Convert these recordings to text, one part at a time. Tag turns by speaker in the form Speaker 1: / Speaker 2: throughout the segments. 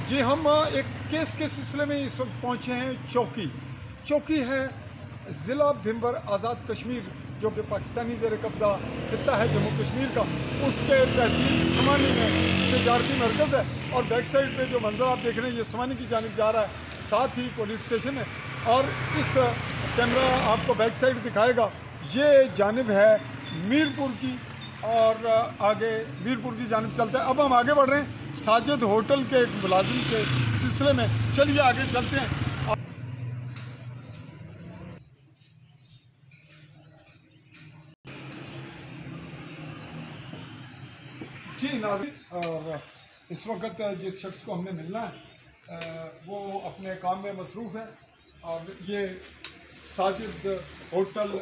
Speaker 1: जी हम एक केस के सिलसिले में इस वक्त पहुंचे हैं चौकी है ज़िला भिम्बर आज़ाद कश्मीर जो कि पाकिस्तानी ज़ेर कब्ज़ा खित्ता है जम्मू कश्मीर का, उसके तहसील समानी में तजारती मरकज़ है। और बैक साइड पे जो मंजर आप देख रहे हैं ये समानी की जानिब जा रहा है, साथ ही पुलिस स्टेशन है। और इस कैमरा आपको बैक साइड दिखाएगा, ये जानिब है मीरपुर की और आगे मीरपुर की जानिब चलते हैं। अब हम आगे बढ़ रहे हैं साजिद होटल के एक मुलाजिम के सिलसिले में, चलिए आगे चलते हैं। जी नाज़रीन, और इस वक्त जिस शख्स को हमने मिलना है वो अपने काम में मसरूफ़ है और ये साजिद होटल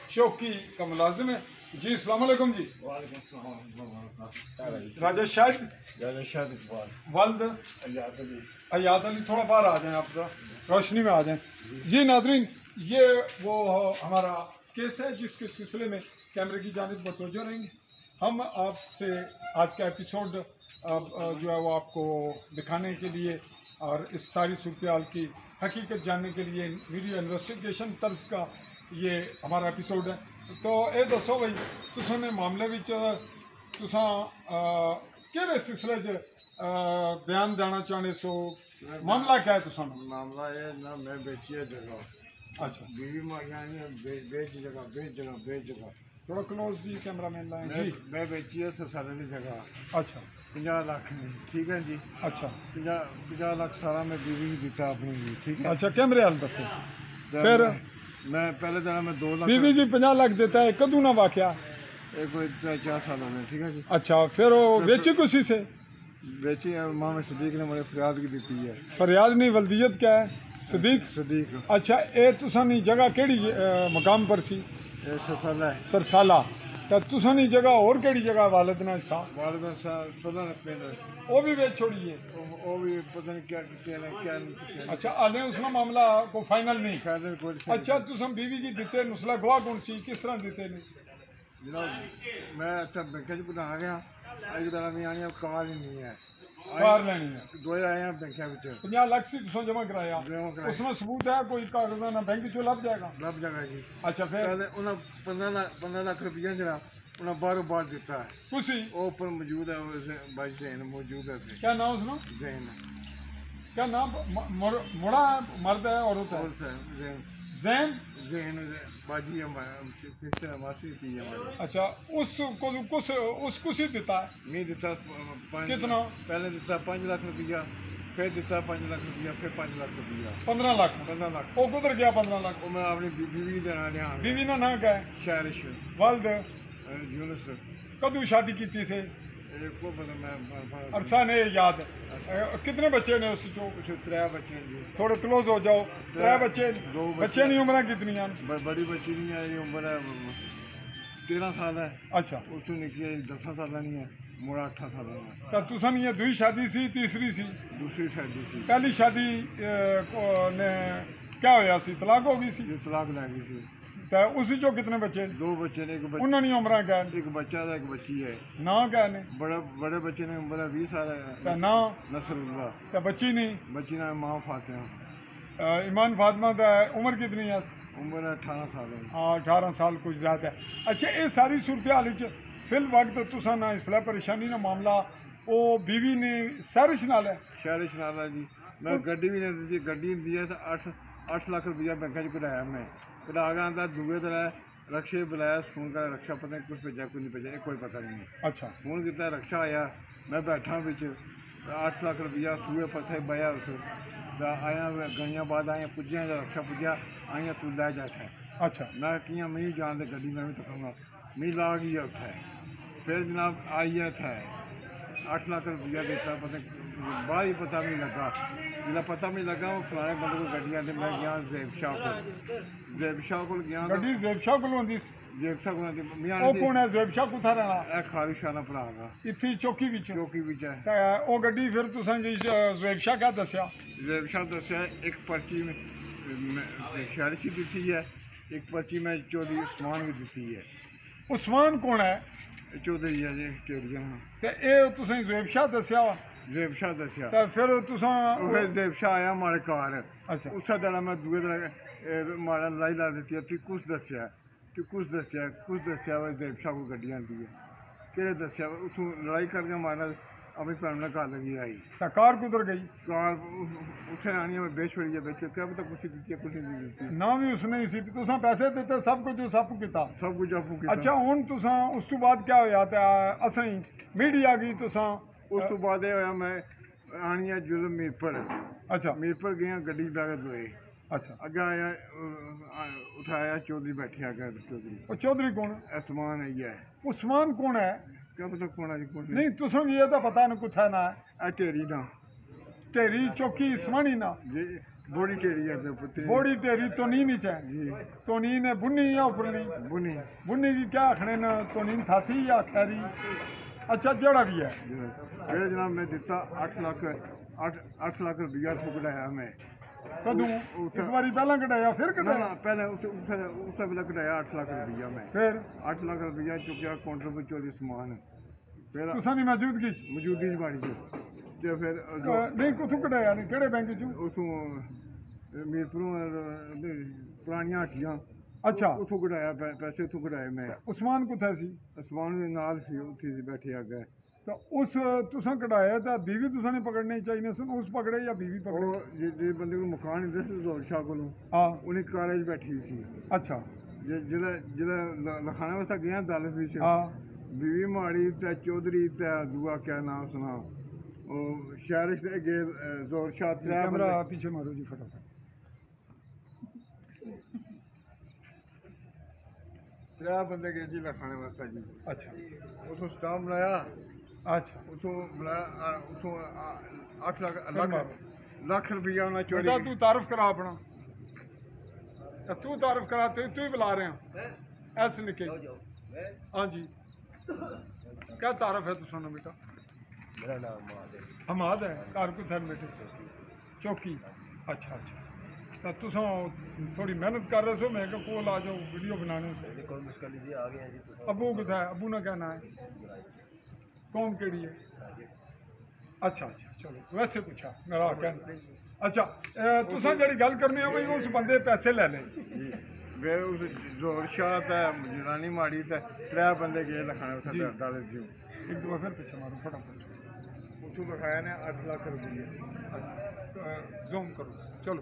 Speaker 1: चौकी का मुलाजिम है। जी अस्सलाम वालेकुम जी। राजा शाहिद वाल्द अयाद अली, थोड़ा बाहर आ जाएं आप, जरा रोशनी में आ जाएं। जी नाज़रीन, ये वो हमारा केस है जिसके सिलसिले में कैमरे की जानिब मतवज्जो रहेंगे। हम आपसे आज का एपिसोड जो है वो आपको दिखाने के लिए और इस सारी सूरत की हकीकत जानने के लिए वीडियो इन्वेस्टिगेशन तर्ज का ये हमारा एपिसोड है। तो ये दसो भाई, तुसां मामले विच तुसां केड़े सिलसिले च बयान देना चाहते सो? मामला क्या है तुसां?
Speaker 2: मामला ये ना मैं बेची है जगह।
Speaker 1: अच्छा,
Speaker 2: बीवी मारिया बेच जगह
Speaker 1: थोड़ा क्लोज जी कैमरा मैन लाएं जी।
Speaker 2: मैं बेची है सरसाले की जगह।
Speaker 1: अच्छा
Speaker 2: 50 लाख नहीं, ठीक है जी।
Speaker 1: अच्छा
Speaker 2: 50 लाख सारा मैं बीवी को दिता अपनी जी, ठीक है।
Speaker 1: अच्छा कैमरे हाल तक फिर
Speaker 2: मैं पहले दिन मैं 2 लाख
Speaker 1: बीवी की 50 लाख देता है, कदू ना वाकया?
Speaker 2: कोई 4 साल में, ठीक है जी।
Speaker 1: अच्छा फिर वो बेची किसी से?
Speaker 2: बेची है मामा सदीक ने मुझे फरियाद की दी है।
Speaker 1: फरियाद नहीं, वल्दियत क्या है? सदीक। अच्छा ये तुसानी जगह केड़ी मकाम पर सी?
Speaker 2: सरसाला है।
Speaker 1: सरसाला। तो तुसानी जगह और केड़ी जगह वालिद ना हिस्सा?
Speaker 2: वालिद सोलह पिंड
Speaker 1: वो भी बेच छोड़ी है।
Speaker 2: वो भी पता नहीं क्या किते हैं क्या नहीं।
Speaker 1: अच्छा हाले उसना मामला को फाइनल नहीं?
Speaker 2: फाइनल कोई।
Speaker 1: अच्छा तुम बीवी की दिते नुसला गवाह कौन सी, किस तरह दिते ने?
Speaker 2: जनाब मैं अच्छा बैंक च आ गया, एक दिन भी आनी कार ही नहीं है,
Speaker 1: कार लेनी है।
Speaker 2: 2 आए हैं बैंक
Speaker 1: 50 लाख से तुम जमा कराया, उसमें सबूत है कोई कागज ना बैंक चो लभ जाएगा
Speaker 2: जी।
Speaker 1: अच्छा फिर
Speaker 2: उन्हें 15 लाख रुपया जरा उन्हें बारों बार दिता है।
Speaker 1: कुसी
Speaker 2: वो ऊपर मौजूद है, भाई जैन मौजूद है।
Speaker 1: क्या नाम उसका?
Speaker 2: जैन।
Speaker 1: क्या नाम? मुड़ा मर्द है औरत है? जैन।
Speaker 2: जैन बाजी सिस्टर मासी थी हमारी।
Speaker 1: अच्छा उस कुछ ही देता है?
Speaker 2: नहीं देता।
Speaker 1: कितना?
Speaker 2: पहले देता 5 लाख रुपया, फिर देता 5 लाख रुपया, फिर 5 लाख रुपया।
Speaker 1: 15 लाख। वो किधर गया 15 लाख?
Speaker 2: वो मैं अपनी बीवी देना लिया।
Speaker 1: बीवी ना ना क्या है?
Speaker 2: शारिश
Speaker 1: वाल्द
Speaker 2: यूनुस।
Speaker 1: कदू शादी की थी से?
Speaker 2: को पता मैं
Speaker 1: अरसा ने याद है। कितने बच्चे ने उस जो?
Speaker 2: 3 बच्चे जी।
Speaker 1: थोड़े क्लोज हो जाओ। 3 बच्चे।
Speaker 2: 2
Speaker 1: बच्चे की उम्र कितनी है?
Speaker 2: बड़ी बच्ची नहीं है, उम्र है 13 साल है।
Speaker 1: अच्छा
Speaker 2: उसको निकी है 10 साल नहीं है, मुड़ा 18 साल है।
Speaker 1: तो तुसा ये दुई शादी सी, तीसरी सी?
Speaker 2: दूसरी शादी सी।
Speaker 1: पहली शादी ने क्या होया सी? तलाक हो गई सी?
Speaker 2: तलाक लै गई सी।
Speaker 1: तो उसी चो कितने बच्चे?
Speaker 2: 2 बच्चे ने।
Speaker 1: उन्होंने उम्र क्या?
Speaker 2: एक बच्चा है, एक बच्ची है।
Speaker 1: ना क्या ने?
Speaker 2: बड़े बच्चे ने उम्र 20 साल है।
Speaker 1: ना
Speaker 2: नसरुल्लाह।
Speaker 1: तो बच्ची नहीं?
Speaker 2: बच्ची ना माँ फातिमा।
Speaker 1: ईमान फातिमा का उम्र कितनी है?
Speaker 2: उम्र 18 साल है।
Speaker 1: हाँ 18 साल कुछ ज़्यादा है। अच्छा ये सारी सूरत हाल फिल वक्त तुसा ना इसलिए परेशानी ना मामला वो बीवी ने सारिश नाल है?
Speaker 2: शारिश नाल है जी। मैं गड्डी भी नहीं दी, गड्डी दी है 8 लाख रुपया बैंक च कढ़ाया मैं। फिर आ गया दूए दिन रक्शे बुलाया, फोन कर रक्षा पता नहीं कुछ भेजा कोई नहीं भेजा, कोई पता नहीं।
Speaker 1: अच्छा
Speaker 2: फोन किया, रक्षा आया, मैं बैठा बिच 8 लाख रुपया सूए फसे बया उस आया गईया बाद आया पुज्जा रक्षा पुज्जा आइया तू लै जा है।
Speaker 1: अच्छा
Speaker 2: मैं किया मैं जान दे गड्डी में भी तकूंगा मी ला गई उत्थे। फिर जनाब आई है थे 8 लाख रुपया देता, पता बड़ा ही पता नहीं लगा। जिला पता नहीं लगा वो फलाने बंदे को गड्डियां दे, मैं गया ज़ैब शाह को गया।
Speaker 1: गड्डी ज़ैब शाह को होंदी?
Speaker 2: ज़ैब शाह को मियां
Speaker 1: ओ कौन है ज़ैब शाह? कुथा रहना?
Speaker 2: ए खारिशाना भरा दा
Speaker 1: इत्थी चौकी विच है। ओ गड्डी फिर तुसां जी ज़ैब शाह क्या दस्या?
Speaker 2: ज़ैब शाह दस्या एक पर्ची में शारिश दी थी है, एक पर्ची में चौधरी उस्मान की दी है।
Speaker 1: उस्मान कौन है?
Speaker 2: चौधरी है जी टेरियन।
Speaker 1: ते ए तुसें ज़ैब शाह दस्या वा?
Speaker 2: जेब शाह दसिया
Speaker 1: ते फिर तुसां
Speaker 2: फिर जेब शाह आया माड़े घर
Speaker 1: अच्छा
Speaker 2: उस दिन मैं दूए दिन माड़ा लड़ाई ला दी है कुछ दसिया कुछ दसिया भाई जेब शाह को गड्डी आती है केह्ड़े दसिया उत्थूं लड़ाई करके माड़ा अपनी भैन ने घर लगी आई
Speaker 1: ते कार कुद्धर गई
Speaker 2: कार उत्थे आनी मैं बेच छोड़ी है बेच क्या पता कुछ दी कुछ नहीं दी
Speaker 1: ना भी उसने सी तुसां पैसे दित्ते सब कुछ उस आपू कीता
Speaker 2: सब कुछ आपू कीता
Speaker 1: अच्छा हुण तुसां उस तो बाद क्या होया ते असें मीडिया गई तुसां
Speaker 2: उस तो बाद ये होया मैं आनी है जुल्म मीरपुर
Speaker 1: अच्छा
Speaker 2: मीरपुर गया गड्डी बैग दोए
Speaker 1: अच्छा
Speaker 2: अग्गे आया उठाया चौधरी बैठे अग्गे चौधरी
Speaker 1: वो चौधरी कौन
Speaker 2: आसमान है ये
Speaker 1: उस्मान कौन है
Speaker 2: क्या पता कौन है कौन
Speaker 1: नहीं तुसां ये तो पता नहीं कुछ है ना
Speaker 2: है टेरी ना
Speaker 1: टेरी चौकी इसमानी ना
Speaker 2: जी बड़ी टेरी है पुत्री
Speaker 1: बड़ी टेरी तो नहीं नीचे
Speaker 2: जी
Speaker 1: तो नहीं ने बुन्नी या उपरली
Speaker 2: बुनी
Speaker 1: बुन्नी की क्या आखने न तो नहीं थाती या खैरी अच्छा जड़ा भी है
Speaker 2: मेरे जनाब मैं दिता 8 लाख रुपया कढ़ाया मैं
Speaker 1: कदू एक बारी पहला कटाया फिर
Speaker 2: ना
Speaker 1: कटाया
Speaker 2: ना पहले उस वेले कढ़ाया 8 लाख रुपया मैं
Speaker 1: फिर
Speaker 2: 8 लाख रुपया चुकया काउंटर पर चोरी समान फिर
Speaker 1: तुसां दी मौजूदगी च
Speaker 2: मौजूदगी माड़ी जो ते फिर
Speaker 1: नहीं कुथों कटाया नहीं केड़े बैंक चों
Speaker 2: उथों मीरपुरों पुरानियां हट्टियां
Speaker 1: अच्छा
Speaker 2: उथों कढ़ाया पैसे उथों कढ़ाए मैं
Speaker 1: उस्मान कुत्थे सी
Speaker 2: आसमान दे नाल सी उत्थे सी बैठे अग्गे
Speaker 1: तो उस तुसां कटाया तो बीवी तुसां ने पकड़ने चाहिए सन उस पकड़े या बीवी पकड़े
Speaker 2: ਉਹ ਜਿਹੜੇ ਬੰਦੇ ਨੂੰ ਮਕਾਨ ਨਹੀਂ ਦੱਸ ਜ਼ੋਰ ਸ਼ਾਹ ਕੋਲੋਂ
Speaker 1: हाँ
Speaker 2: ਉਹਨੇ ਕਾਲਜ ਬੈਠੀ ਸੀ
Speaker 1: अच्छा
Speaker 2: ਜਿਹੜਾ ਲਖਾਣਾ ਵਾਸਤੇ ਗਿਆ ਦਲਤ ਵਿੱਚ
Speaker 1: हाँ
Speaker 2: ਬੀਵੀ ਮਾੜੀ ਤੇ ਚੌਧਰੀ ਤੇ ਦੂਆ ਕਿਆ ਨਾਮ ਸੁਣਾ ਉਹ ਸ਼ਹਿਰ ਦੇ ਅੱਗੇ ਜ਼ੋਰ ਸ਼ਾਹ ਤੇ
Speaker 1: कैमरा पीछे मारो जी फटाफट
Speaker 2: त्रै बंदे गए जी लखाने वास्ते जी
Speaker 1: अच्छा
Speaker 2: उथों स्टाम्प बनाया
Speaker 1: अच्छा
Speaker 2: उथों बनाया उथों 8 लाख
Speaker 1: मारो।
Speaker 2: लाख रुपया उन्हें चोरी
Speaker 1: बेटा तू तारफ करा अपना तू तारफ करा तू ही बुला रहे हैं ऐसे निके हाँ जी क्या तारफ है तुसां बेटा
Speaker 2: मेरा नाम
Speaker 1: हमाद है कार को थर बेटे चौकी अच्छा अच्छा तो तुसां थोड़ी मेहनत कर रहे सो मैं कहा कोल आ जाओ वीडियो बनाने से
Speaker 2: कोई मुश्किल जी आ गया जी
Speaker 1: अबू कितना है अबू ना कहना है कौन केड़ी है अच्छा अच्छा चलो वैसे पूछा मेरा कहना अच्छा तुसां जेह्ड़ी गल करनी है भाई उस बंदे पैसे ले ले
Speaker 2: वे उस जोर शाह ते जनानी माड़ी ते त्रै बंदे गए लखाने
Speaker 1: जी।
Speaker 2: उत्थे दादर जी
Speaker 1: एक दो फिर पीछे मारो फटाफट
Speaker 2: उथों लिखाया ने 8 लाख रुपये
Speaker 1: अच्छा जूम करो चलो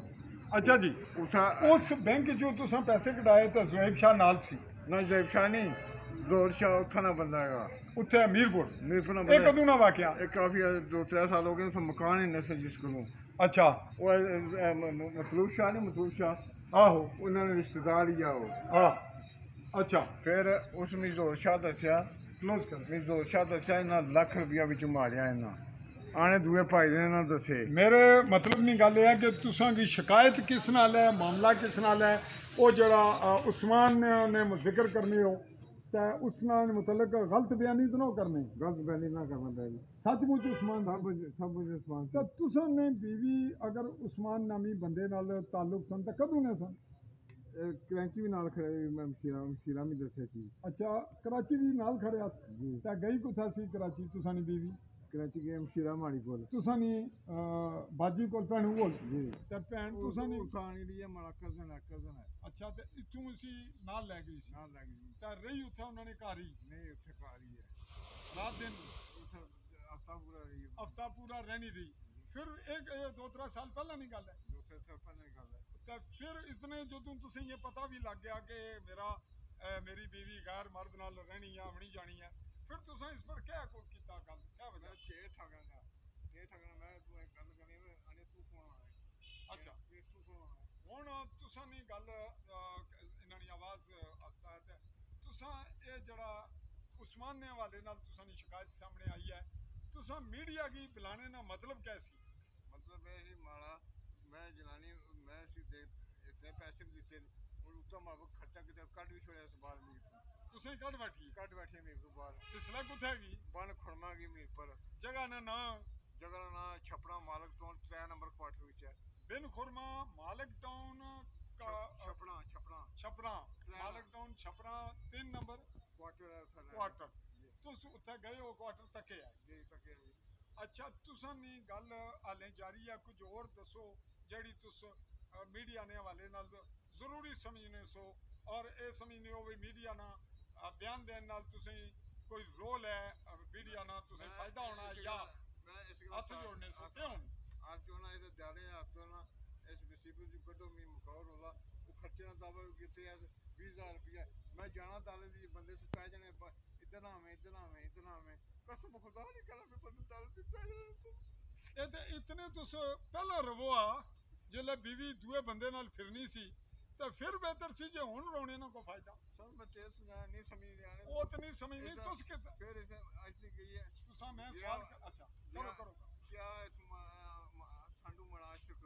Speaker 1: अच्छा जी
Speaker 2: उठा
Speaker 1: उस बैंक जो तुसां पैसे कढाए तो ज़ुहैब शाह नाल सी
Speaker 2: ना जैब शाह नहीं जोर शाह उत्था ना बंदा है
Speaker 1: उत्थे मीरपुर
Speaker 2: मीरपुर ना
Speaker 1: ये
Speaker 2: बंदा
Speaker 1: कदों ना वाकया
Speaker 2: एक काफी 2-3 साल हो गए उस मकान ही नसे जिस को
Speaker 1: अच्छा
Speaker 2: वो मतलूब शाह नहीं मतलूब शाह
Speaker 1: आहो
Speaker 2: उन्होंने रिश्तेदार ही आओ
Speaker 1: हाँ अच्छा
Speaker 2: फिर उसने जोर शाह दसिया
Speaker 1: क्लोज कर
Speaker 2: जोर शाह दसिया इन्ना लाख रुपया बिच मारिया इन्ना आने दुए भाई ने ना दसे
Speaker 1: मेरे मतलब नहीं गल है कि तुसां की शिकायत किस नाल है मामला किस नाल है वो जड़ा उस्मान ने जिक्र करनी हो तो उस नाल मुतलक गलत बयानी तो ना करनी
Speaker 2: गलत बयानी ना करना चाहिए
Speaker 1: सचमुच उस्मान
Speaker 2: सब उस्मान
Speaker 1: तो तुसां ने बीवी अगर उस्मान नामी बंदे नाल ताल्लुक सन तो कदों ने सन
Speaker 2: कराची भी नाल खड़े मैं मशीरा भी दसे थी
Speaker 1: अच्छा कराची भी नाल खड़े
Speaker 2: जी
Speaker 1: तो गई कुथा सी कराची तुसां नी बीवी
Speaker 2: कराची गए मशीरा माड़ी कोल
Speaker 1: तुसां नी बाजी कोल भैनू कोल
Speaker 2: जी
Speaker 1: ते भैन तुसां नी
Speaker 2: उठानी ली है माड़ा कजन है
Speaker 1: अच्छा ते इत्थों उसी नाल ले गई सी
Speaker 2: नाल लग गई
Speaker 1: ते रही उत्थे उन्होंने घर ही
Speaker 2: नहीं उत्थे कारी है
Speaker 1: रात दिन
Speaker 2: उत्थे हफ्ता पूरा रही है
Speaker 1: हफ्ता पूरा रहनी रही फिर एक 2-3 साल पहला नहीं गल है
Speaker 2: 2-3 साल पहले गल है
Speaker 1: ते फिर इसने जो तुसें ये पता भी लग गया कि मेरी बीवी गैर मर्द नाल रहनी है आवनी जानी है फिर तुसें इस पर क्या कीता गल क्या वजह
Speaker 2: के ठगना मैं तू एक गल करनी है अने तू कौन है
Speaker 1: अच्छा
Speaker 2: केस तू कौन है
Speaker 1: हुण तुसां नी गल इन्हां दी आवाज़ आस्ता है ते तुसां ये जड़ा उस्मान ने हवाले नाल तुसां दी शिकायत सामने आई है तुसां मीडिया की बुलाने का मतलब क्या सी
Speaker 2: मतलब ये ही माड़ा मैं जनानी मैं इतने पैसे भी दिते और उत्तम आप खर्चा किते कट भी छोड़े इस बार मीर
Speaker 1: तुसें कट बैठी
Speaker 2: मीर तो बाहर
Speaker 1: इसलै कुत्थै गई
Speaker 2: बन खुरमा की मीर पर
Speaker 1: जगह ना ना
Speaker 2: जगह ना छपड़ा मालक टाउन 3 नंबर क्वार्टर विच है
Speaker 1: बिन खुरमा मालक टाउन का
Speaker 2: छपड़ा
Speaker 1: छपरा मालक टाउन छपरा 3 नंबर
Speaker 2: क्वार्टर है उत्थे
Speaker 1: क्वार्टर तुस उत्थे गए हो क्वार्टर तके है
Speaker 2: जी तके
Speaker 1: अच्छा तुसां नी गल हाले जारी है कुछ और दसो जेड़ी तुस मीडिया ने हवाले नाल जरूरी समझने सो और ये समझने हो भी मीडिया ना बयान देने नाल तुसें कोई रोल है मीडिया ना तुसें फायदा होना या हथ जोड़ने सो क्यों
Speaker 2: आज जो ना इधर जा रहे हैं आप जो ना इस मुसीबत की कदों में मुकावर होला वो खर्चे ना दावा कितने हैं 20,000 रुपया मैं जाना दाले दी बंदे से पै जाने इतना हमें कसम खुदा नहीं करा मैं बंदे दाले से पै जाने
Speaker 1: इतने तुस पहला रवोआ जिसले बीवी दुए बंदे नाल फिरनी सी तो फिर बेहतर सी जे हुन रोने ना को फायदा
Speaker 2: सर मैं तेज सुना नहीं समझ रहा
Speaker 1: वो तो नहीं समझनी तुस के
Speaker 2: फिर इसे ऐसी गई है
Speaker 1: तुसा मैं सवाल अच्छा करो
Speaker 2: क्या तुम सांडू मड़ा आशिक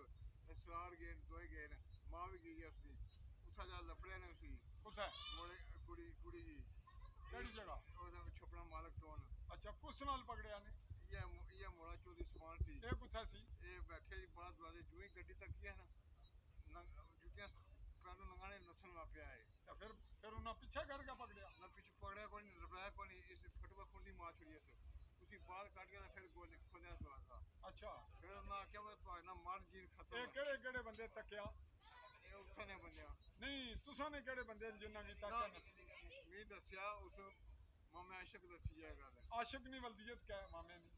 Speaker 2: सवार गए दोए गए मां भी गई है उसकी उठा जा लपड़े ने उसी
Speaker 1: कुछ है
Speaker 2: मोड़े कुड़ी जी
Speaker 1: केड़ी जगह
Speaker 2: ओदा छपड़ा मालक टोन
Speaker 1: अच्छा कुछ नाल पकड़या ने
Speaker 2: ये मोड़ा चोरी समान थी
Speaker 1: ये कुछ सी
Speaker 2: ये बैठे जी बाद वाले जो ही गड्डी तक है ना जुतियां कानू नंगाने नसन ला पिया है
Speaker 1: तो फिर उन्हें पीछे करके पकड़या
Speaker 2: ना पीछे पकड़या कोई नहीं लपड़ाया कोई नहीं इस फटवा खुंडी मार छड़ी है उसी बाल काट के फिर गोली खोलिया तो
Speaker 1: अच्छा
Speaker 2: फिर ना क्या वो ना मार जीन खत्म
Speaker 1: ये केड़े बंदे तकिया
Speaker 2: ये उत्थे ने बंदे
Speaker 1: नहीं तुसा ने केड़े बंदे जिन्ना की ताकत
Speaker 2: मैं दसिया उस मामे आशिक दसी है गल
Speaker 1: आशिक नहीं वल्दियत क्या है मामे ने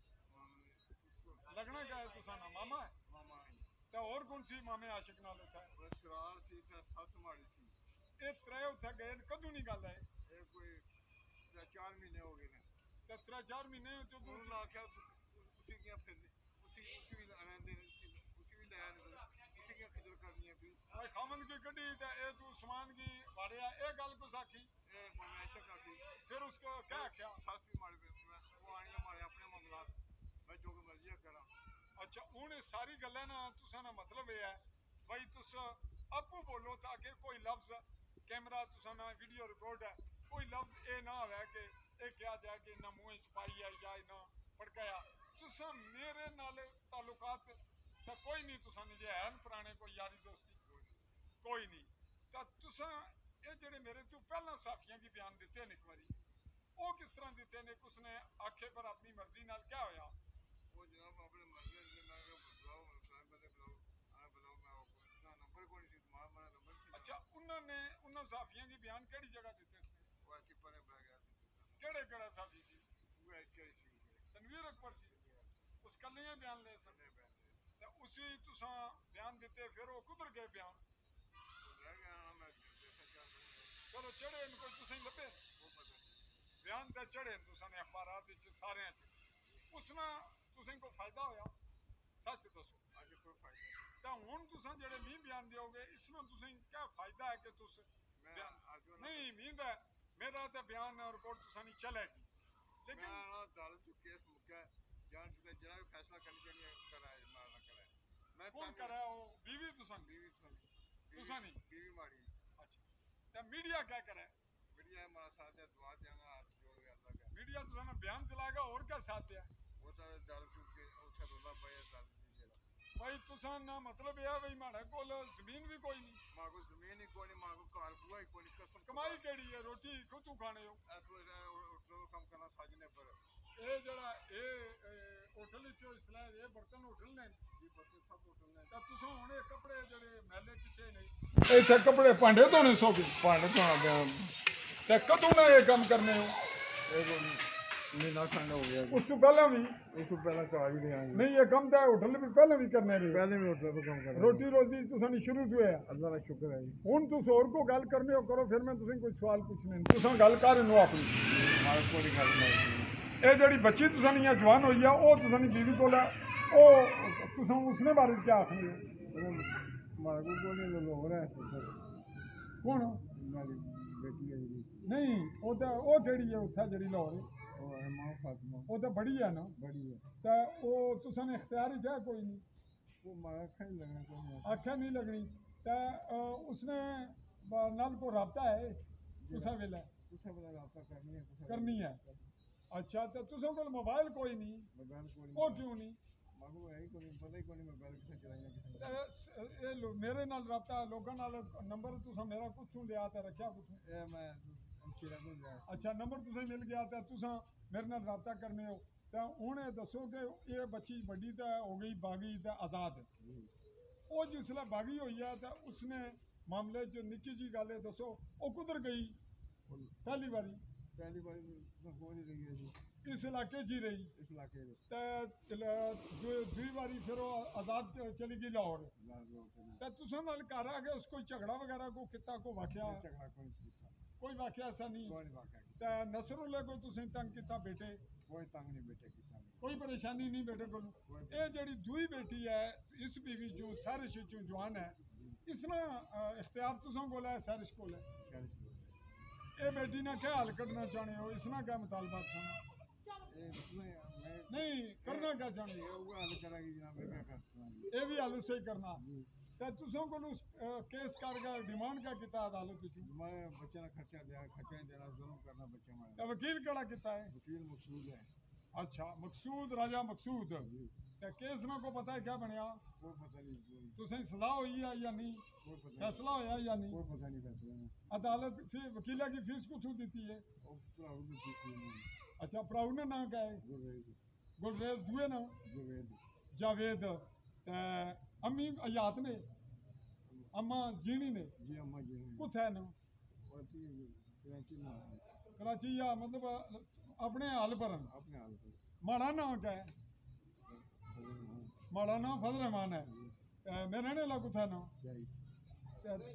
Speaker 1: लगना क्या है तुसा ना मामा है
Speaker 2: मामा
Speaker 1: तो और कौन सी मामे आशिक नाल होता है
Speaker 2: बस सरार सी ते सस माड़ी सी
Speaker 1: ये त्रै उथे गए कदू नहीं गल है
Speaker 2: ये कोई 4 महीने हो गए ने
Speaker 1: ते 3-4 महीने जो
Speaker 2: उन्होंने आख्या उसी क्या फिर उसी भी रहंदे उसी भी ले उसी क्या खजल करनी है भी
Speaker 1: भाई खामन की गड्डी ते ए तू सामान की वाड़िया ए गल को साखी
Speaker 2: ए मामे ऐसा काफी
Speaker 1: फिर उसको क्या आख्या
Speaker 2: सस भी मार वो आनी हमारे अपने मामलात मैं जो कि मर्जी करा
Speaker 1: अच्छा हूँ सारी गल्लां ना तुसा ना मतलब ये है भाई तुस आपू बोलो ताकि कोई लफ्ज कैमरा तुसा ना वीडियो रिकॉर्ड है कोई लफ्ज ये ना होवे कि ये क्या जाए कि ना मुंह च पाई है या ना फड़काया तुसा मेरे नाल ताल्लुकात तो कोई नहीं तुसा ने जे हैन पुराने कोई यारी दोस्ती कोई नहीं तो तुसा ये जेड़े मेरे तो पहला साफियां की बयान दिते ने एक बारी वो किस तरह दिते ने उसने आखे पर अपनी मर्जी नाल क्या होया
Speaker 2: वो जनाब अपने मर्जी से मैं बुलाओ मैं बंदे बुलाओ आना बुलाओ मैं ना नंबर कोई नहीं तुम्हारा मेरा नंबर थी
Speaker 1: अच्छा उन्होंने उन साफियां की बयान केड़ी जगह दिते इसने
Speaker 2: वो ऐसी परे बह गया
Speaker 1: केड़ा साफी सी
Speaker 2: वो एक ही सी
Speaker 1: तनवीर अकबर सी उस कल ही बयान ले सकते तो उसी तुसा बयान दिते फिर वो कुधर गए बयान
Speaker 2: रह गया ना मैं
Speaker 1: चलो चढ़े इनको तुसें लभे बयान ते चढ़े तुसा ने अखबारात सारे उसना तुसें को फायदा होया सच दसो
Speaker 2: अज कोई फायदा
Speaker 1: तो हुन तुसा जेड़े मी बयान दोगे इसमें तुसें क्या फायदा है कि तुस नहीं मींद है मेरा तो बयान और रिपोर्ट तुसा नहीं चलेगी लेकिन
Speaker 2: मैं अदालत जो केस मुक्का जान चुका जरा भी फैसला करने के लिए कराए मारना कराए मैं
Speaker 1: कौन करे वो बीवी तुसा नहीं
Speaker 2: बीवी मारी
Speaker 1: अच्छा तो मीडिया क्या करे
Speaker 2: मीडिया हमारा साथ है दुआ देंगे हाथ जोड़ के अल्लाह का
Speaker 1: मीडिया तुसा ना बयान चलाएगा और क्या साथ दिया
Speaker 2: वो तो अदालत के उसे रोला पाया अदालत
Speaker 1: भाई तुसा ना मतलब यह भाई माड़े कोल जमीन भी कोई नहीं
Speaker 2: मां को जमीन ही कोई नहीं मां को कार बुआ ही कोई नहीं कसम
Speaker 1: कमाई केड़ी है रोटी खुद तू खाने हो
Speaker 2: ऐसा काम करना साजने पर
Speaker 1: ये जड़ा ये होटल चो इसला ये बर्तन होटल ने
Speaker 2: जी बर्तन सब होटल ने
Speaker 1: ता तुसा हुणे कपड़े जड़े मैले किथे नहीं इथे कपड़े भांडे धोने सो के
Speaker 2: भांडे धोना पे
Speaker 1: ते कदों ना ये काम करने हो
Speaker 2: एक महीना खंड हो गया
Speaker 1: उस तो पहला भी
Speaker 2: इसको पहला कार ही ले आएंगे
Speaker 1: नहीं ये काम तो होटल भी पहले भी करने रहे
Speaker 2: पहले भी होटल पे काम कर
Speaker 1: रोटी रोजी तुसा नहीं शुरू तो है
Speaker 2: अल्लाह का शुक्र है जी
Speaker 1: हुन तुस और को गल करने हो करो फिर मैं तुसें कोई सवाल पूछने तुसा गल कर नो अपनी
Speaker 2: हमारे कोई गल नहीं
Speaker 1: ये जड़ी बच्ची तुसा नहीं जवान होई है ओ तुसा नहीं बीवी कोल है ओ तुसा उसने बारे क्या आखनी हो
Speaker 2: हमारे को कोई नहीं लोग हो रहा है
Speaker 1: कौन
Speaker 2: हमारी बेटी है जी
Speaker 1: नहीं ओ केड़ी है उत्थे जड़ी लाहौर
Speaker 2: और मां फातिमा
Speaker 1: वो तो बड़ी है ना
Speaker 2: बड़ी है
Speaker 1: तो वो तुसा ने इख्तियार ही है कोई नहीं
Speaker 2: वो मारा अखा नहीं लगना कोई
Speaker 1: आख्या नहीं लगनी तो उसने नाल को राबता है तुसा वेले
Speaker 2: तुसा वाला रास्ता
Speaker 1: करनी है अच्छा तो तुसा कोल मोबाइल कोई नहीं
Speaker 2: मोबाइल कोई
Speaker 1: वो क्यों नहीं
Speaker 2: मागो है ही कोई पता ही कोई मोबाइल किसे चलाइया किसे
Speaker 1: मेरे नाल राबता लोगों नाल नंबर तुसा मेरा कुछ लिया ते रखा कुछ
Speaker 2: ए मैं
Speaker 1: अच्छा नंबर तुसा मिल गया तो तुसा मेरे नाल राबता करने हो तो हुण ये दसो कि ये बच्ची बड़ी तो हो गई बागी तो आज़ाद, वो जिसलै बागी होई है तो उसने मामले च निक्की जी गल दसो वो कुधर गई पहली बारी
Speaker 2: हो नहीं रही है जी,
Speaker 1: इस इलाके च ही रही
Speaker 2: इस इलाके में
Speaker 1: तो दुई बारी फिर वो आज़ाद चली गई लाहौर। तो तुसां नाल घर आ गए उस कोई झगड़ा वगैरह को किता को वाकया
Speaker 2: झगड़ा
Speaker 1: कोई वाकया ऐसा नहीं
Speaker 2: कोई नहीं वाकया
Speaker 1: तो नसरुल्लाह को तुसें तंग किता बेटे
Speaker 2: कोई तंग नहीं बेटे किसा
Speaker 1: कोई परेशानी नहीं बेटे को ये जड़ी दुई बेटी है इस बीवी चो सैरिश चो जवान है इसना इख्तियार तुसां कोल है सैरिश कोल है ये बेटी ने क्या हल करना चाहते हो इसना क्या मुतालबा था नहीं करना क्या चाहते हो
Speaker 2: हल करेगी जनाब
Speaker 1: ये भी हल उसे ही करना तो तुसों को केस करके डिमांड क्या किया अदालत
Speaker 2: मैं बच्चे का खर्चा दिया खर्चा नहीं देना जुल्म करना बच्चे में
Speaker 1: तो वकील केड़ा किता है
Speaker 2: वकील मकसूद है
Speaker 1: अच्छा मकसूद राजा मकसूद तो केस ना को पता है क्या बनया
Speaker 2: कोई पता नहीं
Speaker 1: तुसें सजा हुई है या नहीं
Speaker 2: कोई पता
Speaker 1: फैसला होया या नहीं
Speaker 2: कोई पता नहीं फैसला में
Speaker 1: अदालत फिर वकीला की फीस कुथू दी है अच्छा भराऊ ने ना क्या है गुलरेज दुए ना जावेद अम्मी अयात ने अम्मा जीनी ने
Speaker 2: जी अम्मा जी
Speaker 1: कुत्थे न कराची या मतलब अपने हाल पर
Speaker 2: अपने हाल पर
Speaker 1: माड़ा नाम क्या है माड़ा नाम फजल रहमान है मेरे रहने वाला कुत्थे ना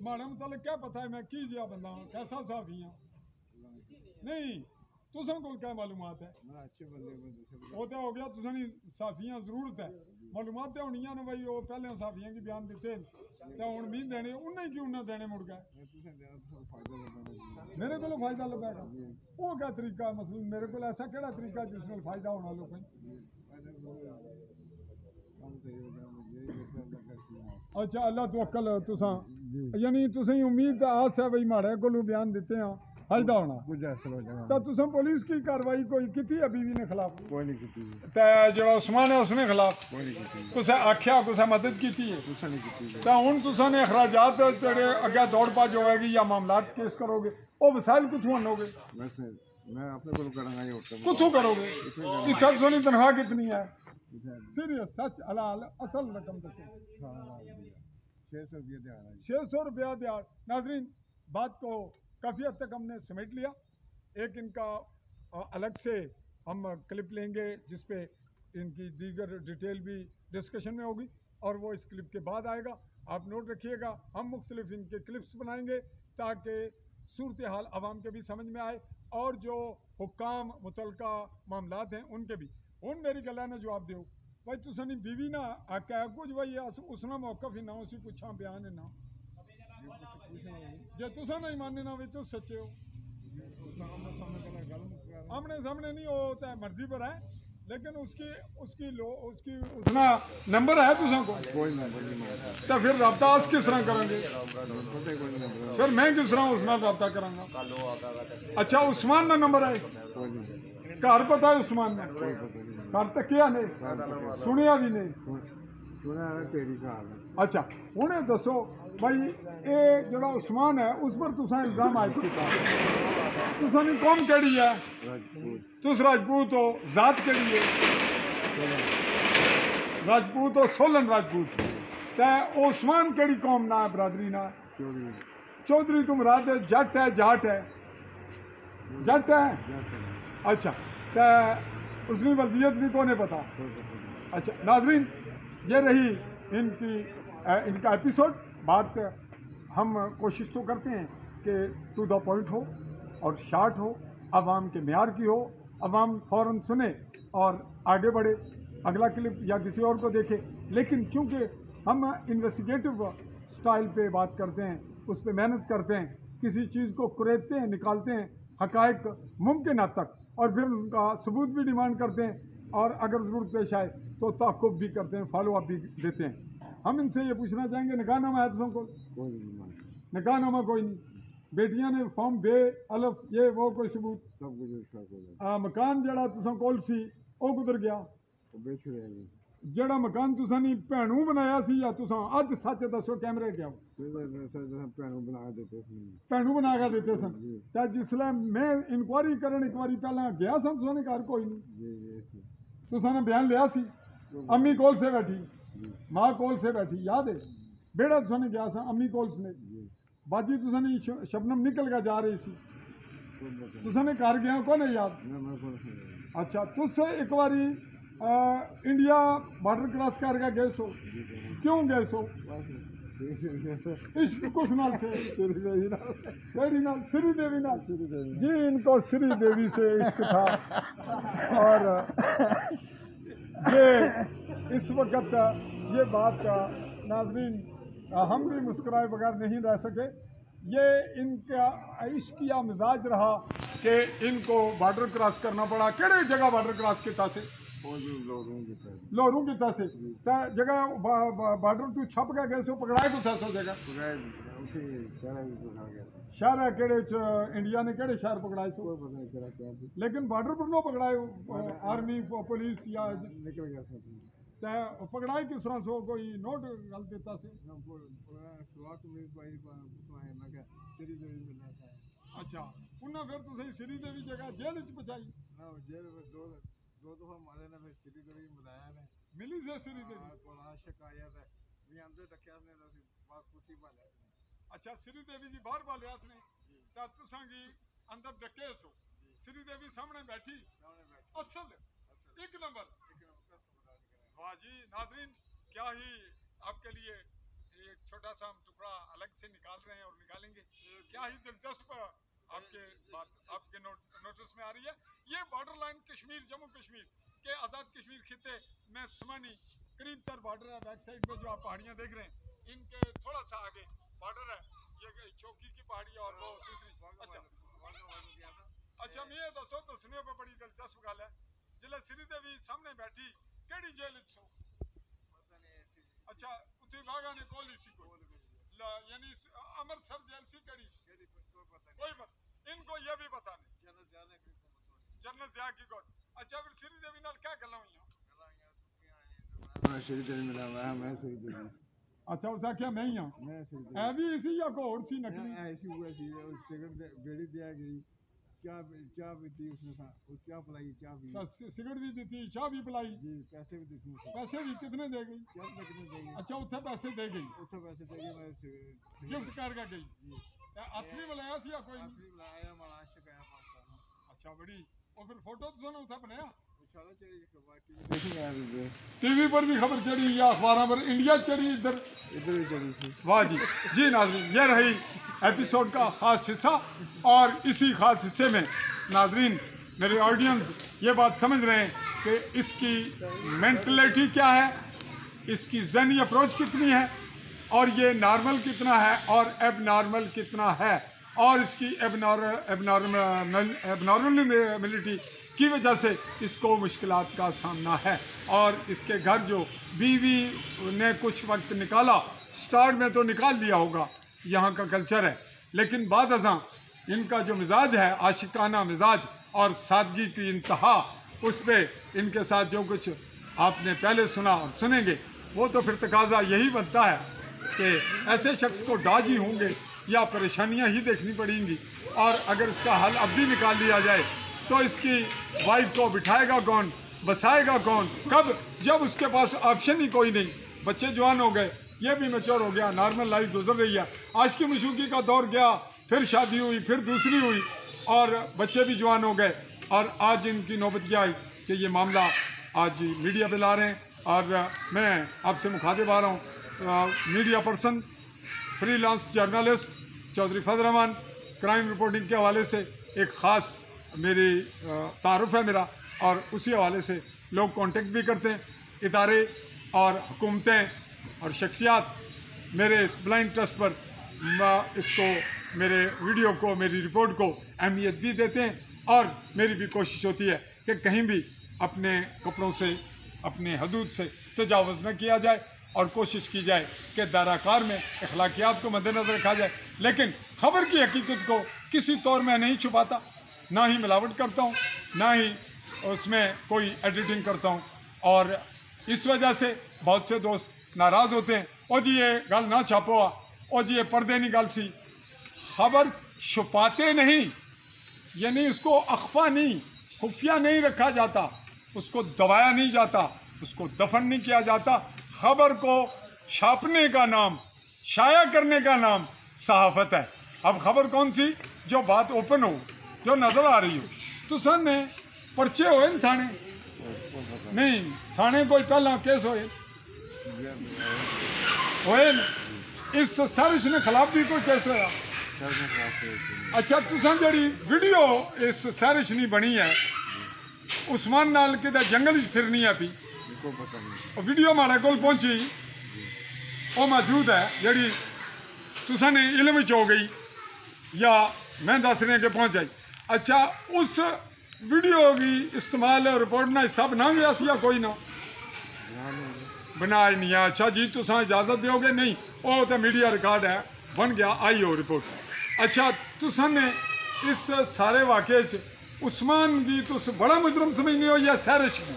Speaker 1: माड़े मतलब क्या पता है मैं की जिया बंदा हूं कैसा साफी हूं नहीं तुसां कोल क्या मालूमात है
Speaker 2: मैं अच्छे बंदे में
Speaker 1: वो तो हो गया तुसां नी साफियां जरूरत है मालूमात तो होनियां ने भाई वो पहले साफियां की बयान दिते तो हुण मी देने उन्हें क्यों ना देने मुड़ गए मेरे को फायदा लगेगा वो क्या तरीका मतलब मेरे को ऐसा केड़ा तरीका जिस नाल फायदा होना लोगों अच्छा अल्लाह तवक्कल तुसां यानी तुसें उम्मीद आस है भाई माड़े कोलों बयान दिते हैं फायदा होना तो तुसां पुलिस की कार्रवाई कोई की है बीवी ने खिलाफ
Speaker 2: कोई नहीं की
Speaker 1: ते जो उस्मान है उसने खिलाफ
Speaker 2: कोई नहीं की
Speaker 1: कुछ आख्या कुछ मदद की है
Speaker 2: कुछ नहीं की
Speaker 1: तो हुण तुसां ने अखराजात जेह्ड़े अग्गे दौड़ भज होएगी या मामलात केस करोगे वो वसाइल कुत्थों आनोगे
Speaker 2: मैं अपने को करांगा ये होटल
Speaker 1: कुत्थों करोगे इत्थे सोनी तनख्वाह कितनी है सीरियस सच हलाल असल रकम दसो 600 रुपया दिहाड़ नाजरीन बात को काफ़ी हद तक हमने समेट लिया एक इनका अलग से हम क्लिप लेंगे जिस पे इनकी दीगर डिटेल भी डिस्कशन में होगी और वो इस क्लिप के बाद आएगा आप नोट रखिएगा हम मुख्तलिफ इनके क्लिप्स बनाएंगे ताकि सूरत हाल आवाम के भी समझ में आए और जो हुक्काम मुतलका मामलात हैं उनके भी हूँ मेरी गल ना जवाब दो भाई तुसा नी बीवी ना आख्या कुछ भाई उसना मौकफ ही ना उसी पुछा बयान है ना जे तुसा नहीं मानने ना भी तुस सच्चे हो आमने सामने नहीं हो तो मर्जी पर है लेकिन उसकी उसना नंबर है तुसा को
Speaker 2: कोई नंबर नहीं
Speaker 1: तो फिर रब्ता अस किस तरह करेंगे फिर मैं किस तरह उस नाल रब्ता करांगा अच्छा उस्मान ना नंबर है घर पता है उस्मान ने घर तक क्या नहीं सुनिया भी नहीं
Speaker 2: तेरी कार
Speaker 1: अच्छा उन्हें दसो भाई ये जड़ा उस्मान है उस पर तुसा इल्जाम आयद किया तुसा नी कौम केड़ी है तुस राजपूत हो जात केड़ी है राजपूत हो सोलन राजपूत ते उस्मान केड़ी कौम ना है बरादरी ना चौधरी तुम रात जट है जाट है जट है अच्छा ते उसकी वल्दियत भी कौन है पता अच्छा नाजरीन ये रही इनका एपिसोड बात हम कोशिश तो करते हैं कि टू द पॉइंट हो और शार्ट हो आवाम के मेयार की हो आवाम फ़ौरन सुने और आगे बढ़े अगला क्लिप या किसी और को देखे लेकिन चूँकि हम इन्वेस्टिगेटिव स्टाइल पे बात करते हैं उस पर मेहनत करते हैं किसी चीज़ को कुरेदते हैं निकालते हैं हक़ाइक़ मुमकिन हद तक और फिर उनका सबूत भी डिमांड करते हैं और अगर ज़रूरत पेश आए तो ताक़ुब भी करते हैं फॉलो अप भी देते हैं हम इनसे ये पूछना चाहेंगे निकाहनामा है तुम को निकाहनामा कोई नहीं बेटियां ने फॉर्म बे अलफ ये वो कोई सबूत
Speaker 2: सब कुछ
Speaker 1: मकान जड़ा तुसा कोल सी वो कुधर गया जड़ा मकान तुसा नी भैनू बनाया सी या तुसा अज सच दसो कैमरे क्या भैनू बना के देते सन तो जिसलै मैं इंक्वायरी करन एक बारी पहला गया सन तुसा ने घर कोई नहीं तुसाने बयान लिया सी अम्मी कोल से बैठी माँ कोल से बैठी याद है बेड़ा तुसाने गया सा अम्मी कोल ने बाजी तुसाने शबनम निकल के जा रही सी तुसाने घर गया कौन है याद अच्छा तुझसे एक बारी इंडिया बॉर्डर क्रॉस करके गए सो क्यों गए सो इश्क कुछ नाल से केड़ी नाल श्री देवी नाल जी इनको श्री देवी से इश्क था और ये इस वक्त ये बात नाज़रीन हम भी मुस्कुराए बगैर नहीं रह सके ये इनका इश्किया मिजाज रहा कि इनको बॉर्डर क्रॉस करना पड़ा केड़े जगह बॉर्डर क्रॉस किया से लोरू किता से जगह बॉर्डर तू छप के गए सो पकड़ाए को था सो जगह शहर है केड़े इंडिया ने केड़े शहर पकड़ाए सो लेकिन बॉर्डर पर नो पकड़ाए आर्मी पुलिस या निकल गया पकड़ाई किस तरह सो कोई नोट गल देता से अच्छा उन्हें फिर तुम श्री देवी जगह जेल च पहुंचाई दो दफा मारे ने फिर श्री देवी बुलाया ने मिली से श्री देवी को आशिक आया था भी अंदर तकिया ने बात कुछ बाले अच्छा श्री देवी जी बाहर बाले ने ता तुसा की अंदर डके सो श्री देवी सामने बैठी असल एक नंबर वाह जी नाज़रीन क्या ही आपके लिए एक छोटा सा हम टुकड़ा अलग से निकाल रहे हैं और निकालेंगे क्या ही दिलचस्प आपके बात आपके नोटिस में आ रही है ये बॉर्डर लाइन कश्मीर जम्मू कश्मीर के आज़ाद कश्मीर खिते में सुमानी करीब तर बॉर्डर है बैक साइड में जो आप पहाड़ियाँ देख रहे हैं इनके थोड़ा सा आगे बॉर्डर है ये चौकी की पहाड़ी और वो दूसरी अच्छा मैं ये दसो दसने पर बड़ी दिलचस्प गल है जिले श्री देवी सामने बैठी केड़ी जेल सो अच्छा उठी वागा ने कोली सी यानी अमृतसर जेल सी केड़ी कोई बात इनको ये भी पता नहीं जनरल जिया की कोट अच्छा फिर श्री देवी नाल क्या गल्ला हुई
Speaker 2: श्री देवी मिला मैं श्री देवी
Speaker 1: अच्छा उसा क्या मैं ही हां मैं श्री देवी है भी इसी या को और सी नकली
Speaker 2: ऐसी हुआ सी सिगरेट बेड़ी दिया गई चाय भी दी उसने वो चाय पिलाई चाय भी
Speaker 1: सिगरेट भी दी चाय भी पिलाई
Speaker 2: जी पैसे भी दी
Speaker 1: पैसे भी कितने दे गई
Speaker 2: क्या कितने दे गई
Speaker 1: अच्छा उठे पैसे दे गई
Speaker 2: मैं
Speaker 1: गिफ्ट कर गई आखिरी बुलाया सी या कोई
Speaker 2: आखिरी बुलाया माला शिकाया पाकिस्तान
Speaker 1: अच्छा बड़ी और फिर फोटो तो सुनो उठा बनाया
Speaker 2: टीवी
Speaker 1: पर भी खबर चढ़ी या अखबारों पर इंडिया चढ़ी इधर
Speaker 2: भी चढ़ी थी
Speaker 1: वाह जी जी नाज़रीन ये रही एपिसोड का ख़ास हिस्सा और इसी ख़ास हिस्से में नाज़रीन मेरे ऑडियंस ये बात समझ रहे हैं कि इसकी मेंटलिटी क्या है इसकी ज़हनी अप्रोच कितनी है और ये नॉर्मल कितना है और एबनॉर्मल कितना है और इसकी एबनॉर्मलिटी की वजह से इसको मुश्किलात का सामना है और इसके घर जो बीवी ने कुछ वक्त निकाला स्टार्ट में तो निकाल लिया होगा यहाँ का कल्चर है लेकिन बाद अज़ां इनका जो मिजाज है आशिकाना मिजाज और सादगी की इंतहा उस पर इनके साथ जो कुछ आपने पहले सुना और सुनेंगे वो तो फिर तकाजा यही बनता है कि ऐसे शख्स को डाज ही होंगे या परेशानियाँ ही देखनी पड़ेंगी और अगर इसका हल अब भी निकाल लिया जाए तो इसकी वाइफ को बिठाएगा कौन बसाएगा कौन कब जब उसके पास ऑप्शन ही कोई नहीं बच्चे जवान हो गए ये भी मैच्योर हो गया नॉर्मल लाइफ गुजर रही है आज की मशूकी का दौर गया फिर शादी हुई फिर दूसरी हुई और बच्चे भी जवान हो गए और आज इनकी नौबत क्या आई कि ये मामला आज मीडिया पे ला रहे हैं और मैं आपसे मुखातिब आ रहा हूँ media person freelance journalist Chaudhry Fazal Rehman crime reporting के हवाले से एक ख़ास मेरी तारुफ है मेरा और उसी हवाले से लोग कांटेक्ट भी करते हैं इदारे और हुकूमतें और शख्सियात मेरे इस ब्लाइंड ट्रस्ट पर इसको मेरे वीडियो को मेरी रिपोर्ट को अहमियत भी देते हैं और मेरी भी कोशिश होती है कि कहीं भी अपने कपड़ों से अपने हदूद से तजावुज़ न किया जाए और कोशिश की जाए कि दायराकार में अखलाकियात को मद्देनज़र रखा जाए लेकिन ख़बर की हकीकत को किसी तौर में नहीं छुपाता ना ही मिलावट करता हूँ ना ही उसमें कोई एडिटिंग करता हूँ और इस वजह से बहुत से दोस्त नाराज़ होते हैं और जी ये गल ना छापो और जी ये पर्दे नहीं गल सी खबर छुपाते नहीं यानी उसको अखफा नहीं खुफिया नहीं रखा जाता उसको दबाया नहीं जाता, उसको दफन नहीं किया जाता। खबर को छापने का नाम, शाया करने का नाम सहाफत है। अब खबर कौन सी? जो बात ओपन हो, जो नज़र आ रही हो। तो सन ने पर्चे होए न थाने नहीं, थाने कोई पहला केस होए इस साजिश ने खिलाफ भी कोई केस होया? अच्छा, तुसा जड़ी वीडियो इस साजिश नहीं बनी है उस्मान नाल कि जंगल फिरनी है पी, वीडियो हमारे को पहुंची वो मौजूद है जड़ी तुसा ने इलम च हो गई या मैं दस रहा कि पहुंच जाई। अच्छा, उस वीडियो की इस्तेमाल रिपोर्ट ना सब ना गया या कोई ना बनाया नहीं है? अच्छा जी, तुसा इजाजत दोगे? नहीं, वो तो मीडिया रिकॉर्ड है, बन गया, आई हो रिपोर्ट। अच्छा, तुसा ने इस सारे वाक़े उस्मान की तुस बड़ा मुजरम समझने हो या सैरिश की?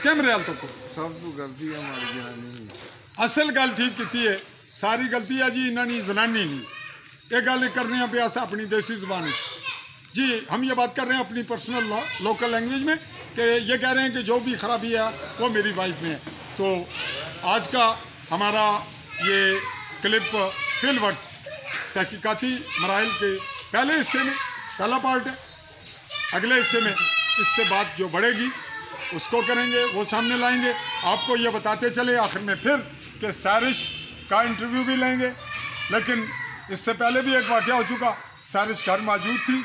Speaker 1: कैमरे हाल तक
Speaker 2: सब तो गलती है हमारी जनानी।
Speaker 1: असल गल ठीक की है, सारी गलती है जी इन्होंने जनानी नहीं। ये गल करने हैं अभ्यास अपनी देसी जबान में जी। हम ये बात कर रहे हैं अपनी पर्सनल लोकल लैंग्वेज में कि ये कह रहे हैं कि जो भी खराबी है वो मेरी वाइफ में है। तो आज का हमारा ये क्लिप फिल वक्त तहकीकाती मराहल के पहले हिस्से में पहला पार्ट है। अगले हिस्से में इससे बात जो बढ़ेगी उसको करेंगे, वो सामने लाएंगे। आपको ये बताते चले आखिर में फिर कि सारिश का इंटरव्यू भी लेंगे। लेकिन इससे पहले भी एक वाक़या हो चुका, सारिश घर मौजूद थी।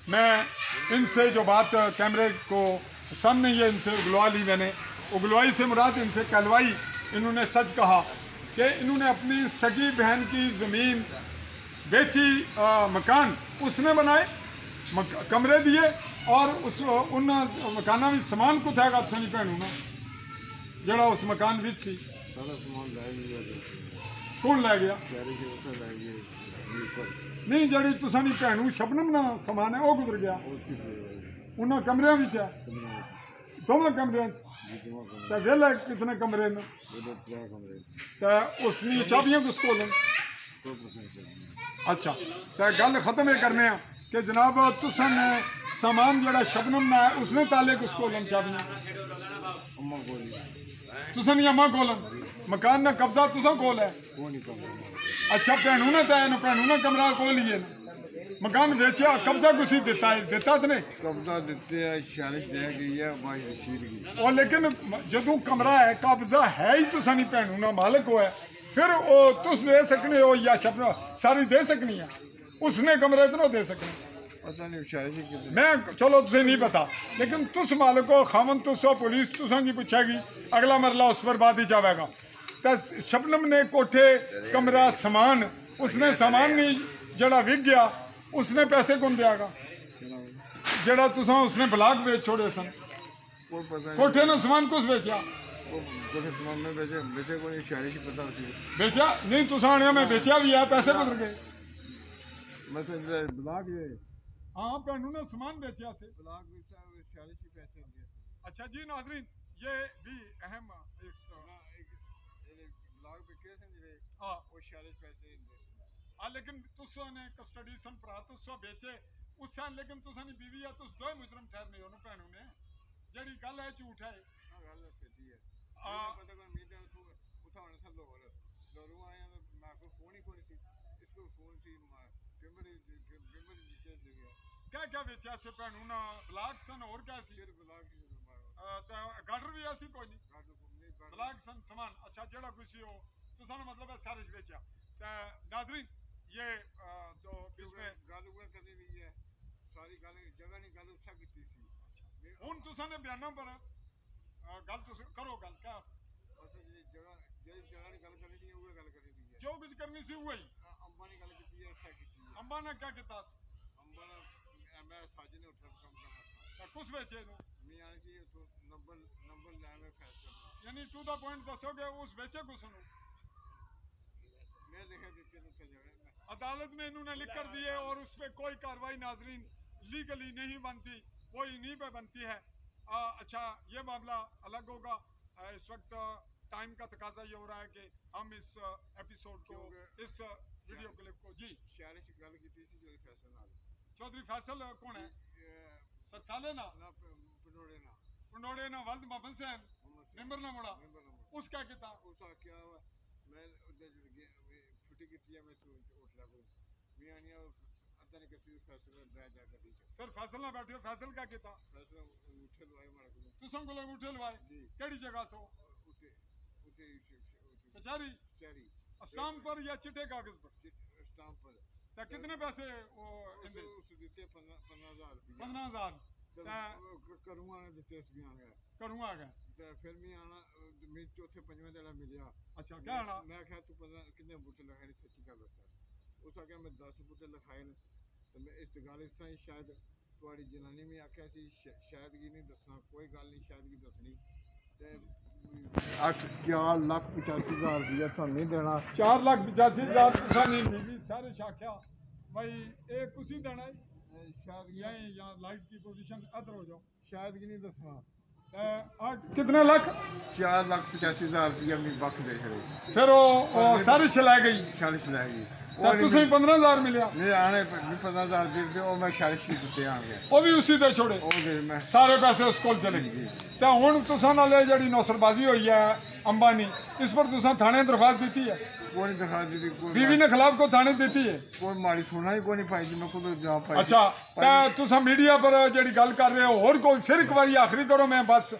Speaker 1: मैं इनसे जो बात कैमरे को सामने ये इनसे उगलवा ली, मैंने उगलवाई से मुराद इनसे कहलवाई। इन्होंने सच कहा कि इन्होंने अपनी सगी बहन की ज़मीन बेची, मकान उसने बनाए, कमरे दिए और उस उन मकाना में समान को था तुसानी भैनू ना जड़ा उस मकान विच सी कौन लै गया? नहीं, जड़ी तुसानी भैनू शबनम ना समान है वो गुजर गया उन्होंने कमरिया विच है, दोवें कमरिया तो वेला कितने कमरे ने तो उसनी चाबियां किस कोल? अच्छा, तो गल खत्म ये करने कि जनाब तुसा ने सामान जड़ा शबनम ना है उसने ताले किस कोल चाबियां? तुसा नहीं अम्मा कोल, मकान ना कब्जा तुसा कोल है? अच्छा, भैनू ने तो भैनू ने कमरा कोल ही है, मकान बेचा, कब्जा कुछ दिता है? दिता तो नहीं,
Speaker 2: कब्जा दिते है, शारिश दे गई है भाई रशीद की।
Speaker 1: और लेकिन जो कमरा है कब्जा है ही तुसा नहीं भैनू ना मालिक हो है, फिर वो तुस दे सकने हो या शबनम सारी दे सकनी है? उसने कमरे तो दे सकने?
Speaker 2: पता नहीं शारिश की
Speaker 1: मैं चलो तुझे नहीं पता, लेकिन तुस मालिक हो, खामन तुस हो, पुलिस तुसा की पूछेगी, अगला मरला उस पर बात ही जाएगा। तो शबनम ने कोठे कमरा सामान, उसने सामान नहीं जड़ा विक गया उसने पैसे कौन देगा? जड़ा तुसा उसने ब्लाक बेच छोड़े सन, कोठे ने सामान कुछ बेचा?
Speaker 2: बेचे कोई शारिश पता होती
Speaker 1: बेचा नहीं, तुसा आने में बेचा भी है, पैसे गुजर गए।
Speaker 2: ब्लाक ये
Speaker 1: हाँ, भैनू ने सामान बेचा से
Speaker 2: ब्लाक शारिश ही पैसे दिए।
Speaker 1: अच्छा जी नाजरीन, ये भी अहम
Speaker 2: ब्लाक पे केस है
Speaker 1: हाँ
Speaker 2: वो शारिश पैसे
Speaker 1: हाँ, लेकिन तुसा ने कस्टडी सन भरा तुसा बेचे उस सन, लेकिन तुसा नी बीवी है, तुस दो मुजरम ठहरने हो ना भैनू ने। जड़ी गल है झूठ है
Speaker 2: गल सच्ची है। पता कर मीते उठाने से लोरू आया तो मैं को फोन ही कोनी सी, इसको फोन सी टिम्बर केस दे गया।
Speaker 1: क्या क्या बेचा से भैनू ना? ब्लाक सन और क्या सी?
Speaker 2: ब्लाक
Speaker 1: गाडर भी ऐसी कोई नहीं, ब्लाक सन सामान। अच्छा, जड़ा कुछ हो तुसा ने मतलब है सारिश बेचा। नाजरीन ये तो इसमें
Speaker 2: गल हुआ करनी नहीं है, सारी गल जगह नहीं गल उत्सा की सी।
Speaker 1: हुन तुसा ने बयाना पर गल तुस करो, गल क्या
Speaker 2: जगह जेडी जगह की गल करनी नहीं है वो गल करनी है,
Speaker 1: जो कुछ करनी सी वही।
Speaker 2: अंबा ने गल की है, उत्सा की है।
Speaker 1: अंबा ने क्या किया?
Speaker 2: अंबा ने मैं साजी ने उठा काम करना
Speaker 1: कुछ बेचे नो
Speaker 2: मैं आने की तो नंबर ले में फैसला
Speaker 1: यानी टू द पॉइंट दसोगे उस बेचे कुछ नो?
Speaker 2: मैं लिखा देते तो जगह
Speaker 1: अदालत में इन्होंने लिख कर दिए और उस पर कोई कार्रवाई नाजरीन लीगली नहीं बनती, कोई नहीं पे बनती है। अच्छा, ये मामला अलग होगा। इस वक्त टाइम का तकाजा ये हो रहा है कि हम इस एपिसोड को, इस वीडियो क्लिप को जी
Speaker 2: शारिश गल की थी चौधरी फैसल नाल।
Speaker 1: चौधरी फैसल कौन है? सच साले ना
Speaker 2: पटोड़े ना
Speaker 1: उन्होंने ना वल्द मोहम्मद हुसैन नंबर ना मुड़ा उसका किता
Speaker 2: उसका क्या हुआ मैं छुट्टी की थी मैं उठ लगा मैं आनिया अदा ने करती फैसला ड्रा जा कर दी
Speaker 1: फिर फैसल ना बैठे फैसल का किता
Speaker 2: फैसला उठे लवाए मार को
Speaker 1: तुसम को लोग उठे लवाए केड़ी जगह सो
Speaker 2: उसे उसे
Speaker 1: कचहरी
Speaker 2: चेरी
Speaker 1: स्टाम्प पर या चिट्टे कागज पर
Speaker 2: स्टाम्प पर
Speaker 1: तो कितने पैसे वो इंदे
Speaker 2: उस देते 15,000
Speaker 1: 15,000
Speaker 2: करूँगा ना देते भी आ गया
Speaker 1: करूँगा क्या
Speaker 2: ਤੇ ਫਿਰ ਮੈਂ ਆਣਾ ਮੈਂ ਚੌਥੇ ਪੰਜਵੇਂ ਦਿਨ ਮਿਲਿਆ
Speaker 1: ਅੱਛਾ ਕਿਆ ਆਣਾ
Speaker 2: ਮੈਂ ਕਿਹਾ ਤੂੰ ਪਤਾ ਕਿੰਨੇ ਬੂਟੇ ਲਗਾਏ ਨੇ ਸੱਚੀ ਗੱਲ ਦੱਸ ਉਸ ਆ ਕੇ ਮੈਂ 10 ਬੂਟੇ ਲਗਾਏ ਨੇ ਤੇ ਮੈਂ ਇਸ ਗੱਲ ਇਸ ਤਰ੍ਹਾਂ ਸ਼ਾਇਦ ਤੁਹਾਡੀ ਜਨਾਨੀ ਵੀ ਆਖਿਆ ਸੀ ਸ਼ਾਇਦ ਕੀ ਨਹੀਂ ਦੱਸਣਾ ਕੋਈ ਗੱਲ ਨਹੀਂ ਸ਼ਾਇਦ ਕੀ ਦੱਸਣੀ ਤੇ 4,85,000 ਰੁਪਇਆ ਤੁਹਾਨੂੰ ਨਹੀਂ ਦੇਣਾ
Speaker 1: 4,85,000 ਤੁਸੀਂ ਨਹੀਂ ਬੀਬੀ ਸਾਰੇ ਸ਼ਾਖਿਆ भाई एक कुछ देना है
Speaker 2: शायद
Speaker 1: यहीं यहाँ लाइट की पोजीशन अदर हो जाओ
Speaker 2: शायद की नहीं दसना
Speaker 1: कितने लाख
Speaker 2: 4,85,000 रुपया मैं बख दे छड़े
Speaker 1: फिर वो सारी चला गई
Speaker 2: शालिश लै गई
Speaker 1: तुसें 15,000 मिलिया
Speaker 2: नहीं आने 15,000 रुपये दे मैं शालिश की दिते आने
Speaker 1: वो भी उसी दे छोड़े
Speaker 2: मैं
Speaker 1: सारे पैसे उस कोल चले तो हुण तुसां नाल जेहड़ी नौसरबाजी हुई है अंबानी इस पर तुसां थाने दरखास्त दी है
Speaker 2: कोई नहीं दिखा दी
Speaker 1: बीवी ने खिलाफ को थाने दी है
Speaker 2: कोई माड़ी सुनना ही कोई नहीं पाई मैं खुद जवाब पाई
Speaker 1: अच्छा तो तुसां मीडिया पर जेहड़ी गल कर रहे हो और कोई फिर एक बार आखिरी करो मैं बस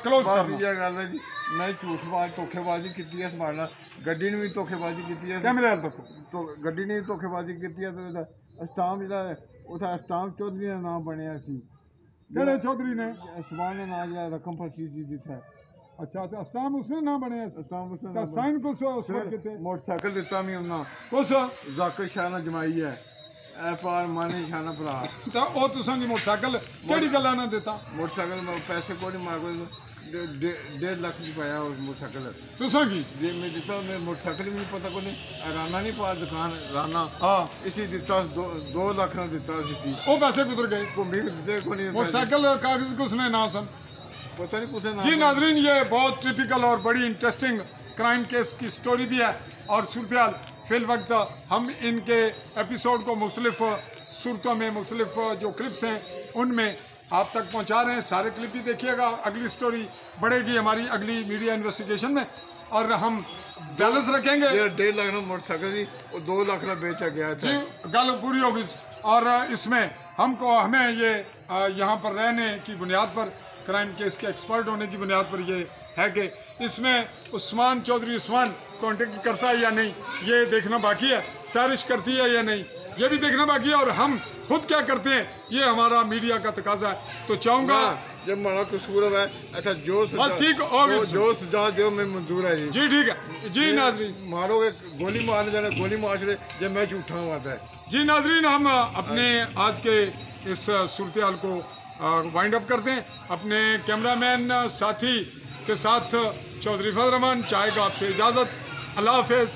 Speaker 1: क्लोज कर
Speaker 2: ये गल है जी मैं झूठबाज धोखेबाजी की है संभालना गड्डी ने भी धोखेबाजी की है
Speaker 1: कैमरे वाल देखो
Speaker 2: तो गड्डी ने धोखेबाजी की है तो स्टाम्प जो उस स्टाम्प चौधरी का नाम बनया सी
Speaker 1: केड़े चौधरी ने
Speaker 2: समान ने नाम जो रकम फसी सी दिता
Speaker 1: अच्छा तो स्टाम्प उसने ना बने
Speaker 2: स्टाम्प उसने
Speaker 1: तो साइन कुछ उस पर किते
Speaker 2: मोटरसाइकिल दिता मैं उन्ना
Speaker 1: कुछ
Speaker 2: जाकिर शाह ने जमाई है ए पार माने शाना भरा
Speaker 1: तो वो तुसां दी मोटरसाइकिल केड़ी गल्ला ना देता
Speaker 2: मोटरसाइकिल में पैसे कोई नहीं मार को 1.5 लाख की पाया उस मोटरसाइकिल
Speaker 1: तुसां की
Speaker 2: जे मैं दिता मैं मोटरसाइकिल भी नहीं पता कोई राना नहीं पा दुकान राना
Speaker 1: हां
Speaker 2: इसी दिता 2 लाख ना दिता सी
Speaker 1: वो पैसे गुजर गए
Speaker 2: घूमी दिते कोई नहीं
Speaker 1: मोटरसाइकिल कागज किसने ना सन
Speaker 2: पता नहीं कुछ
Speaker 1: जी नाजरीन ये बहुत टिपिकल और बड़ी इंटरेस्टिंग क्राइम केस की स्टोरी भी है और सूरत फिल वक्त हम इनके एपिसोड को मुख्तलिफ सूरतों में मुख्तलिफ जो क्लिप्स हैं उनमें आप तक पहुंचा रहे हैं सारे क्लिप भी देखिएगा और अगली स्टोरी बढ़ेगी हमारी अगली मीडिया इन्वेस्टिगेशन में और हम बैलेंस रखेंगे
Speaker 2: 1.5 लाख मोटरसाइकिल थी वो 2 लाख में बेचा गया था
Speaker 1: जी गल पूरी होगी और इसमें हमें ये यहाँ पर रहने की बुनियाद पर क्राइम केस के एक्सपर्ट होने की बुनियाद पर ये है कि इसमें उस्मान चौधरी उस्मान कांटेक्ट करता है या नहीं ये देखना बाकी है साजिश करती है या नहीं ये भी देखना बाकी है और हम खुद क्या करते हैं ये हमारा मीडिया का तकाजा है तो चाहूँगा
Speaker 2: जब मारा कसूर है अच्छा जो
Speaker 1: ठीक
Speaker 2: जो सजा जो मैं मंजूर है जी
Speaker 1: ठीक है जी नाजरीन
Speaker 2: मारोगे गोली मारने जाना गोली मार चले जब मैं झूठा हुआ था
Speaker 1: जी नाजरीन हम अपने आज के इस सूरत हाल को वाइंड अप करते हैं अपने कैमरामैन साथी के साथ चौधरी फजल रहमान चाहेगा आपसे इजाज़त अल्लाह हाफिज़।